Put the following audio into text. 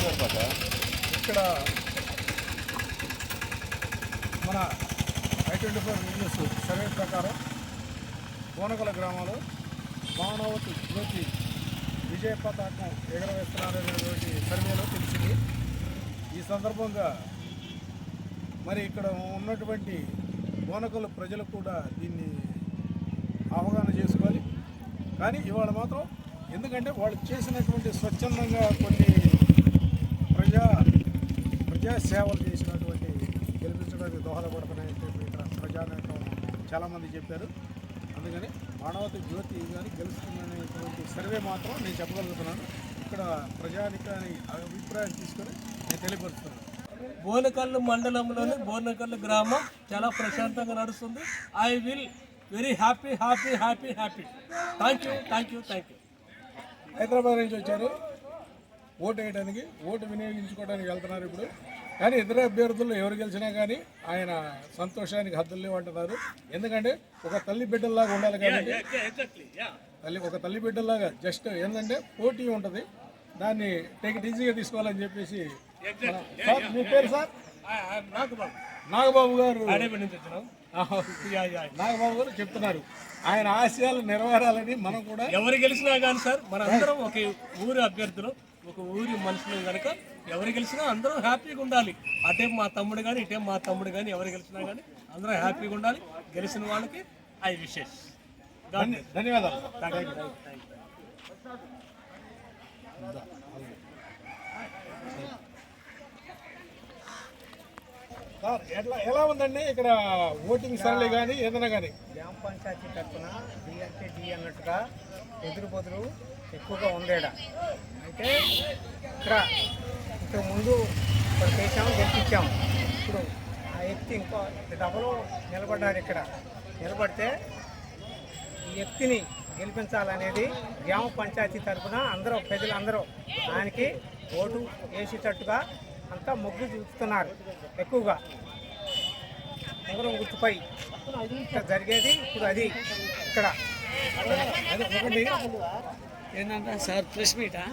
ఇక్కడ మన I24 news survey ప్రకారం బోనకల గ్రామంలో మానవతి జ్యోతి విజయ పతాకం ఎగరవేస్తున్నారనేటువంటి సర్వేలో తెలిసింది. ఈ సందర్భంగా మరి ఇక్కడ ఉన్నటువంటి బోనకల ప్రజలు కూడా దీన్ని అవగాహన చేసుకోవాలి. కానీ ఇవాళ మాత్రం ఎందుకంటే వాళ్ళు చేసినటువంటి స్వచ్ఛందంగా కొన్ని ప్రజా సేవలు చేసినటువంటి గెలిపించడానికి దోహదపడుతున్నాయి ప్రజానేతం చాలామంది చెప్పారు. అందుకని మానవతి జ్యోతి కానీ గెలుస్తుందనేటువంటి సర్వే మాత్రం నేను చెప్పగలుగుతున్నాను. ఇక్కడ ప్రజానికాని అభిప్రాయం తీసుకొని నేను తెలియపరుస్తున్నాను. బోనకల్లు మండలంలోని బోనకల్లు గ్రామం చాలా ప్రశాంతంగా నడుస్తుంది. I will very happy happy happy happy. Thank you thank you thank you. Hyderabad నుంచి వచ్చారు ఓటు వేయడానికి, ఓటు వినియోగించుకోవడానికి వెళ్తున్నారు ఇప్పుడు. కానీ ఇతర అభ్యర్థులు ఎవరు గెలిచినా కానీ ఆయన సంతోషానికి హద్దులు లేవంటున్నారు. ఎందుకంటే ఒక తల్లి బిడ్డల్లాగా ఉండాలి కాబట్టి ఒక తల్లి బిడ్డల్లాగా జస్ట్ ఏంటంటే పోటీ ఉంటుంది, దాన్ని టేక్ ఇట్ ఈజీగా తీసుకోవాలని చెప్పేసి. సార్ మీ పేరు? సార్ నాగబాబు గారు. నాగబాబు గారు చెప్తున్నారు ఆయన ఆశయాలు నెరవేరాలని. మనం కూడా ఎవరు గెలిచినా కానీ సార్ మన అందరం ఒక ఊరి అభ్యర్థులు, ఒక ఊరి మనుషులు కనుక ఎవరు గెలిచినా అందరం హ్యాపీగా ఉండాలి. అటే మా తమ్ముడు కానీ ఇటే మా తమ్ముడు కానీ ఎవరు గెలిచినా కానీ అందరం హ్యాపీగా ఉండాలి. గెలిచిన వాళ్ళకి ఐ విషెస్. ధన్యవాదాలు. సార్ ఎలా ఉందండి ఇక్కడ ఓటింగ్ సరళి కానీ ఏదైనా కానీ? గ్రామ పంచాయతీ తరఫున డి అంటే డి అన్నట్టుగా ఎదురు బదులు ఎక్కువగా ఉండేడ. అంటే ఇక్కడ ఇంతకుముందు ఇక్కడ చేసాము, గెలిపించాము. ఇప్పుడు ఆ వ్యక్తి ఇంకో డబల్ నిలబడ్డారు. ఇక్కడ నిలబడితే ఈ వ్యక్తిని గెలిపించాలనేది గ్రామ పంచాయతీ తరఫున అందరూ ప్రజలందరూ ఆయనకి ఓటు వేసేటట్టుగా అంతా మొగ్గు చూపుతున్నారు. ఎక్కువగా ఉంగరం గుర్తుపై ఇక్కడ జరిగేది ఇప్పుడు అది ఇక్కడ ఏంటంటే సార్ ప్రెస్ మీటా